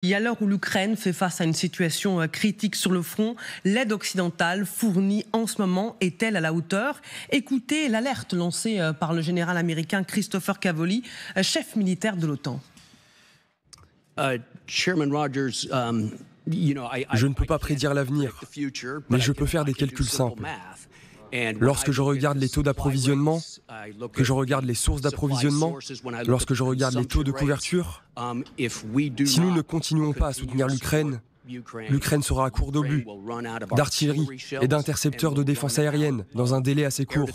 Et à l'heure où l'Ukraine fait face à une situation critique sur le front, l'aide occidentale fournie en ce moment est-elle à la hauteur? Écoutez l'alerte lancée par le général américain Christopher Cavoli, chef militaire de l'OTAN. Chairman Rogers, Je ne peux pas prédire l'avenir, mais je peux faire des calculs simples. Lorsque je regarde les taux d'approvisionnement, que je regarde les sources d'approvisionnement, lorsque je regarde les taux de couverture, si nous ne continuons pas à soutenir l'Ukraine, l'Ukraine sera à court d'obus, d'artillerie et d'intercepteurs de défense aérienne dans un délai assez court.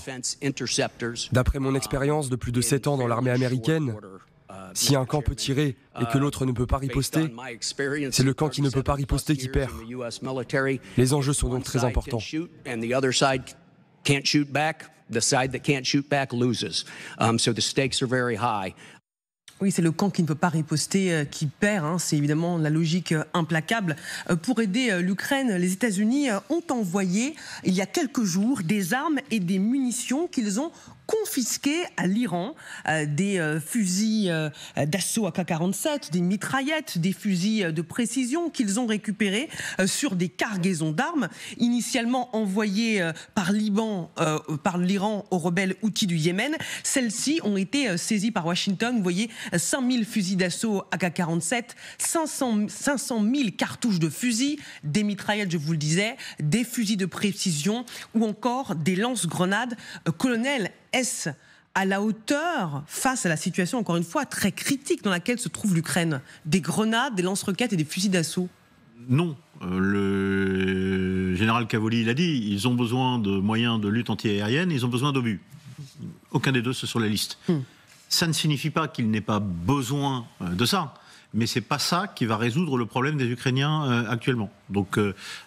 D'après mon expérience de plus de 7 ans dans l'armée américaine, si un camp peut tirer et que l'autre ne peut pas riposter, c'est le camp qui ne peut pas riposter qui perd. Les enjeux sont donc très importants. Can't shoot back, the side that can't shoot back loses. So the stakes are very high. Oui, c'est le camp qui ne peut pas riposter qui perd. C'est évidemment la logique implacable. Pour aider l'Ukraine, les États-Unis ont envoyé, il y a quelques jours, des armes et des munitions qu'ils ont confisquées à l'Iran, des fusils d'assaut AK-47, des mitraillettes, des fusils de précision qu'ils ont récupérés sur des cargaisons d'armes, initialement envoyées par l'Iran aux rebelles houthis du Yémen. Celles-ci ont été saisies par Washington. Vous voyez, 5000 fusils d'assaut AK-47, 500 000 cartouches de fusils, des mitraillettes, je vous le disais, des fusils de précision ou encore des lance-grenades. Colonel, est-ce à la hauteur face à la situation, encore une fois, très critique dans laquelle se trouve l'Ukraine? Des grenades, des lance-roquettes et des fusils d'assaut? Non. Le général Cavoli l'a dit, ils ont besoin de moyens de lutte antiaérienne, ils ont besoin d'obus. Aucun des deux, c'est sur la liste. Ça ne signifie pas qu'il n'ait pas besoin de ça, mais c'est pas ça qui va résoudre le problème des Ukrainiens actuellement. Donc,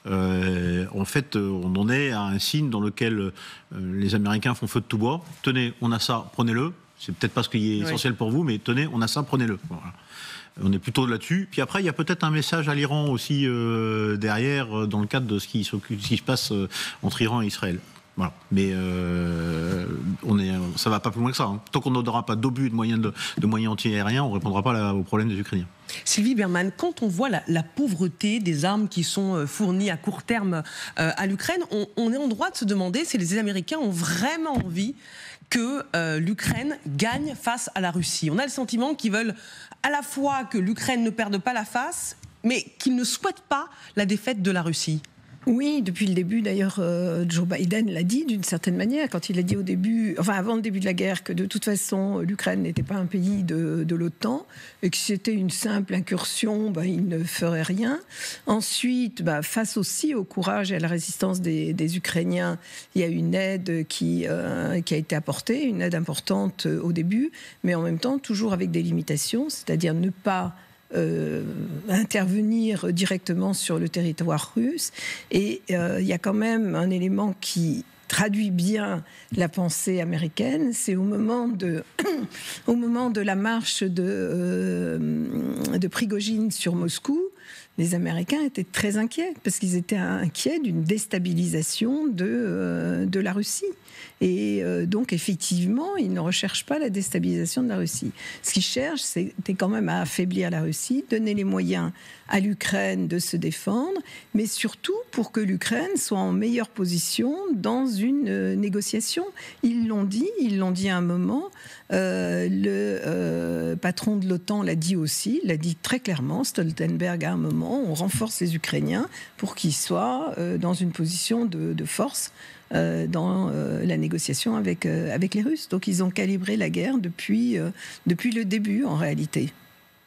en fait, on en est à un signe dans lequel les Américains font feu de tout bois. Tenez, on a ça, prenez-le. C'est peut-être pas ce qui est essentiel pour vous, mais tenez, on a ça, prenez-le. Voilà. On est plutôt là-dessus. Puis après, il y a peut-être un message à l'Iran aussi derrière, dans le cadre de ce qui se passe entre Iran et Israël. Voilà. Mais ça va pas plus loin que ça. Tant qu'on n'aura pas d'obus et de moyens anti-aériens, on ne répondra pas au problème des Ukrainiens. Sylvie Bermann, quand on voit la pauvreté des armes qui sont fournies à court terme à l'Ukraine, on est en droit de se demander si les Américains ont vraiment envie que l'Ukraine gagne face à la Russie. On a le sentiment qu'ils veulent à la fois que l'Ukraine ne perde pas la face, mais qu'ils ne souhaitent pas la défaite de la Russie. Oui, depuis le début, d'ailleurs, Joe Biden l'a dit d'une certaine manière, quand il a dit au début, enfin avant le début de la guerre, que de toute façon, l'Ukraine n'était pas un pays de l'OTAN, et que si c'était une simple incursion, il ne ferait rien. Ensuite, face aussi au courage et à la résistance des Ukrainiens, il y a une aide qui a été apportée, une aide importante au début, mais en même temps, toujours avec des limitations, c'est-à-dire ne pas intervenir directement sur le territoire russe. Et il y a quand même un élément qui traduit bien la pensée américaine, c'est au moment de la marche de Prigojine sur Moscou, les Américains étaient très inquiets, parce qu'ils étaient inquiets d'une déstabilisation de la Russie. Et donc, effectivement, ils ne recherchent pas la déstabilisation de la Russie. Ce qu'ils cherchent, c'était quand même à affaiblir la Russie, donner les moyens à l'Ukraine de se défendre, mais surtout pour que l'Ukraine soit en meilleure position dans une négociation. Ils l'ont dit à un moment. Le patron de l'OTAN l'a dit aussi, l'a dit très clairement, Stoltenberg à un moment, on renforce les Ukrainiens pour qu'ils soient dans une position de force dans la négociation avec les Russes. Donc ils ont calibré la guerre depuis le début en réalité.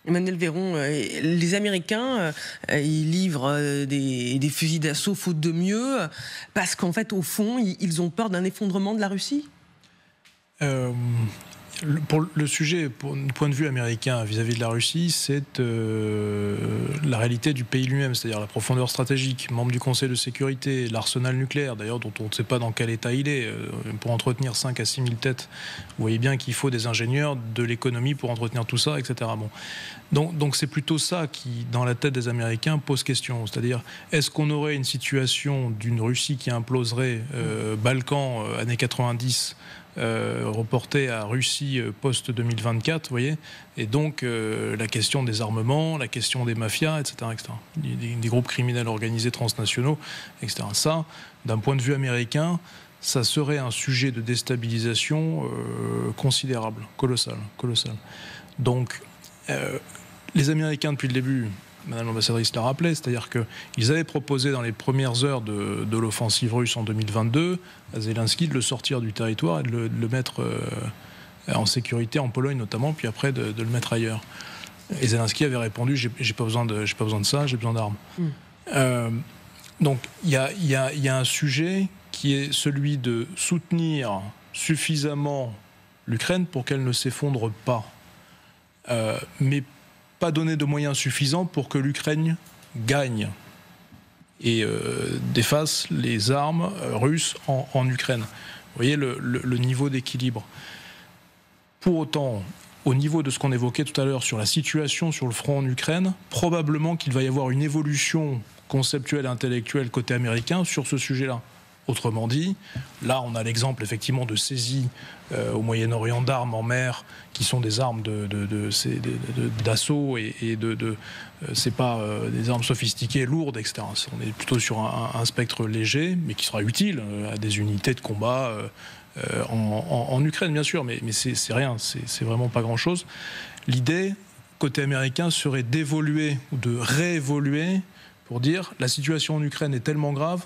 Emmanuel Véron, les Américains, ils livrent des fusils d'assaut faute de mieux, parce qu'en fait, au fond, ils ont peur d'un effondrement de la Russie. Pour le sujet, du point de vue américain vis-à-vis de la Russie, c'est la réalité du pays lui-même, c'est-à-dire la profondeur stratégique, membre du Conseil de sécurité, l'arsenal nucléaire, d'ailleurs, dont on ne sait pas dans quel état il est. Pour entretenir 5 à 6 000 têtes, vous voyez bien qu'il faut des ingénieurs, de l'économie pour entretenir tout ça, etc. Donc c'est plutôt ça qui, dans la tête des Américains, pose question. C'est-à-dire, est-ce qu'on aurait une situation d'une Russie qui imploserait, Balkans, années 90, reporté à Russie post-2024, vous voyez. Et donc, la question des armements, la question des mafias, etc., des groupes criminels organisés transnationaux, etc. Ça, d'un point de vue américain, ça serait un sujet de déstabilisation considérable, colossal. Donc, les Américains, depuis le début, Madame l'ambassadrice l'a rappelé, c'est-à-dire qu'ils avaient proposé dans les premières heures de l'offensive russe en 2022 à Zelensky de le sortir du territoire et de le mettre en sécurité en Pologne notamment, puis après de le mettre ailleurs. Et Zelensky avait répondu j'ai pas besoin de ça, j'ai besoin d'armes. Donc il y a un sujet qui est celui de soutenir suffisamment l'Ukraine pour qu'elle ne s'effondre pas, mais pas donner de moyens suffisants pour que l'Ukraine gagne et défasse les armes russes en Ukraine. Vous voyez le niveau d'équilibre. Pour autant, au niveau de ce qu'on évoquait tout à l'heure sur la situation sur le front en Ukraine, probablement qu'il va y avoir une évolution conceptuelle et intellectuelle côté américain sur ce sujet-là. Autrement dit, là on a l'exemple effectivement de saisie au Moyen-Orient d'armes en mer qui sont des armes d'assaut et c'est pas des armes sophistiquées, lourdes, etc. On est plutôt sur un spectre léger, mais qui sera utile à des unités de combat en Ukraine, bien sûr, mais c'est rien, c'est vraiment pas grand-chose. L'idée, côté américain, serait d'évoluer ou de réévoluer pour dire la situation en Ukraine est tellement grave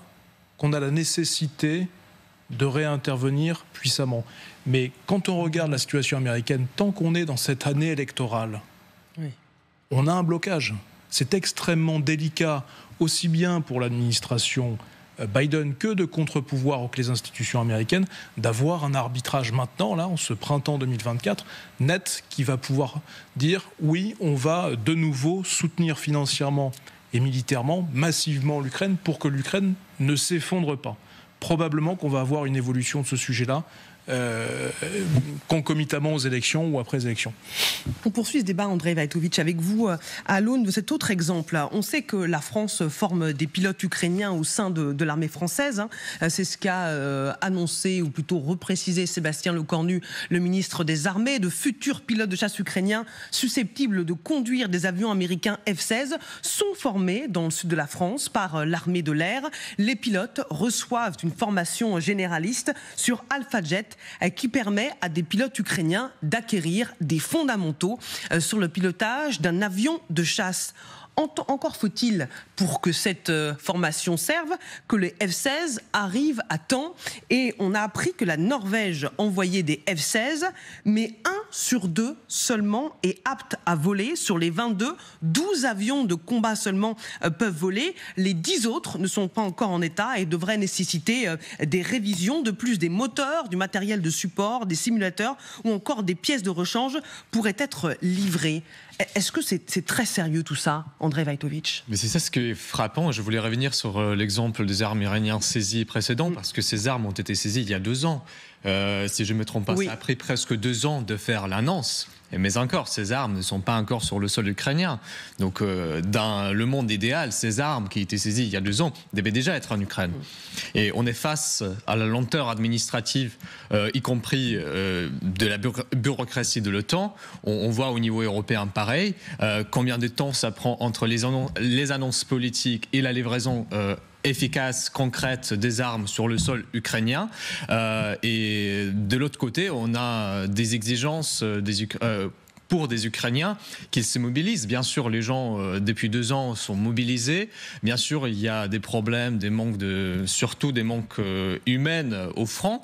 qu'on a la nécessité de réintervenir puissamment. Mais quand on regarde la situation américaine, tant qu'on est dans cette année électorale, on a un blocage. C'est extrêmement délicat, aussi bien pour l'administration Biden que de contre-pouvoir ou que les institutions américaines, d'avoir un arbitrage maintenant, là, en ce printemps 2024, net, qui va pouvoir dire oui, on va de nouveau soutenir financièrement et militairement, massivement l'Ukraine pour que l'Ukraine ne s'effondre pas. Probablement qu'on va avoir une évolution de ce sujet-là concomitamment aux élections ou après les élections. On poursuit ce débat, Andrei Wajtowicz, avec vous à l'aune de cet autre exemple. On sait que la France forme des pilotes ukrainiens au sein de l'armée française. C'est ce qu'a annoncé, ou plutôt reprécisé, Sébastien Lecornu, le ministre des Armées. De futurs pilotes de chasse ukrainiens susceptibles de conduire des avions américains F-16 sont formés dans le sud de la France par l'armée de l'air. Les pilotes reçoivent une formation généraliste sur Alpha Jet qui permet à des pilotes ukrainiens d'acquérir des fondamentaux sur le pilotage d'un avion de chasse. Encore faut-il, pour que cette formation serve, que les F-16 arrivent à temps. Et on a appris que la Norvège envoyait des F-16, mais 1 sur 2 seulement est apte à voler. Sur les 22, 12 avions de combat seulement peuvent voler. Les 10 autres ne sont pas encore en état et devraient nécessiter des révisions, de plus des moteurs, du matériel de support, des simulateurs ou encore des pièces de rechange pourraient être livrées. Est-ce que c'est très sérieux tout ça, Andrei Wajtowicz? Mais c'est ça ce qui est frappant. Je voulais revenir sur l'exemple des armes iraniennes saisies précédentes, parce que ces armes ont été saisies il y a 2 ans. Si je ne me trompe pas, ça a pris presque 2 ans de faire l'annonce. Mais encore, ces armes ne sont pas encore sur le sol ukrainien. Donc, dans le monde idéal, ces armes qui étaient saisies il y a 2 ans devaient déjà être en Ukraine. Et on est face à la lenteur administrative, y compris de la bureaucratie de l'OTAN. On voit au niveau européen pareil. Combien de temps ça prend entre les annonces politiques et la livraison efficace, concrète des armes sur le sol ukrainien. Et de l'autre côté, on a des exigences pour des Ukrainiens qu'ils se mobilisent. Bien sûr, les gens, depuis 2 ans, sont mobilisés. Bien sûr, il y a des problèmes, surtout des manques humains au front.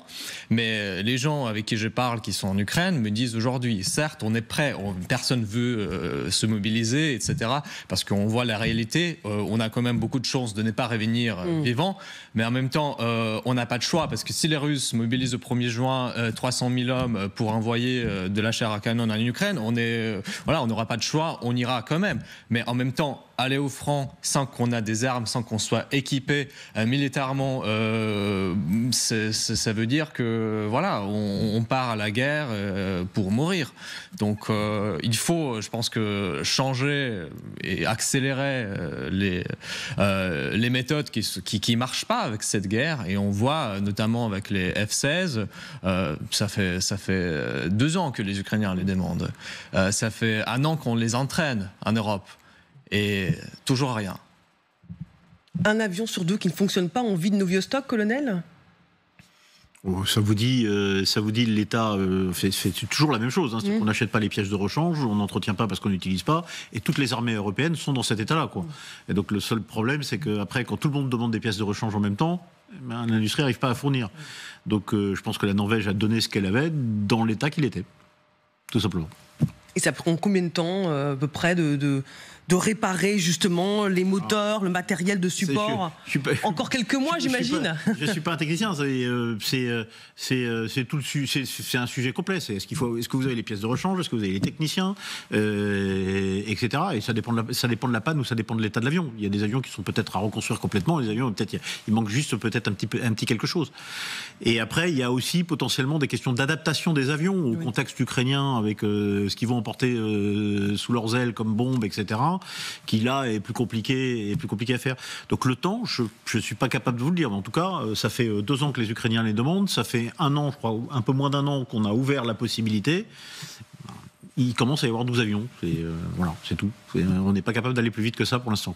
Mais les gens avec qui je parle, qui sont en Ukraine, me disent aujourd'hui, certes, on est prêt, personne ne veut se mobiliser, etc. Parce qu'on voit la réalité. On a quand même beaucoup de chances de ne pas revenir vivants. Mais en même temps, on n'a pas de choix. Parce que si les Russes mobilisent le 1er juin 300 000 hommes pour envoyer de la chair à canon en Ukraine, on n'aura pas de choix, on ira quand même. Mais en même temps, aller au front sans qu'on a des armes, sans qu'on soit équipé militairement, ça veut dire que voilà, on part à la guerre pour mourir. Donc il faut, je pense que changer et accélérer les méthodes qui marchent pas avec cette guerre. Et on voit notamment avec les F-16, ça fait 2 ans que les Ukrainiens les demandent. Ça fait 1 an qu'on les entraîne en Europe. Et toujours rien. Un avion sur 2 qui ne fonctionne pas en vide Noviostok, colonel ? Ça vous dit l'État fait toujours la même chose. C'est qu'on n'achète pas les pièces de rechange, on n'entretient pas parce qu'on n'utilise pas, et toutes les armées européennes sont dans cet état-là, quoi. Et donc le seul problème, c'est qu'après, quand tout le monde demande des pièces de rechange en même temps, l'industrie n'arrive pas à fournir. Donc je pense que la Norvège a donné ce qu'elle avait dans l'état qu'il était, tout simplement. Et ça prend combien de temps, à peu près, de réparer justement les moteurs, le matériel de support? Encore quelques mois, j'imagine. Je ne suis pas un technicien. C'est un sujet complet. Est-ce que vous avez les pièces de rechange? Est-ce que vous avez les techniciens, etc. Et ça dépend de la panne ou ça dépend de l'état de l'avion. Il y a des avions qui sont peut-être à reconstruire complètement. Les avions, peut-être, il manque juste peut-être un petit quelque chose. Et après, il y a aussi potentiellement des questions d'adaptation des avions au contexte ukrainien, avec ce qu'ils vont emporter sous leurs ailes comme bombes, etc., qui là est plus compliqué à faire. Donc le temps, je ne suis pas capable de vous le dire, mais en tout cas, ça fait 2 ans que les Ukrainiens les demandent, ça fait 1 an, je crois, un peu moins d'1 an qu'on a ouvert la possibilité. Il commence à y avoir 12 avions, voilà, c'est tout. On n'est pas capable d'aller plus vite que ça pour l'instant.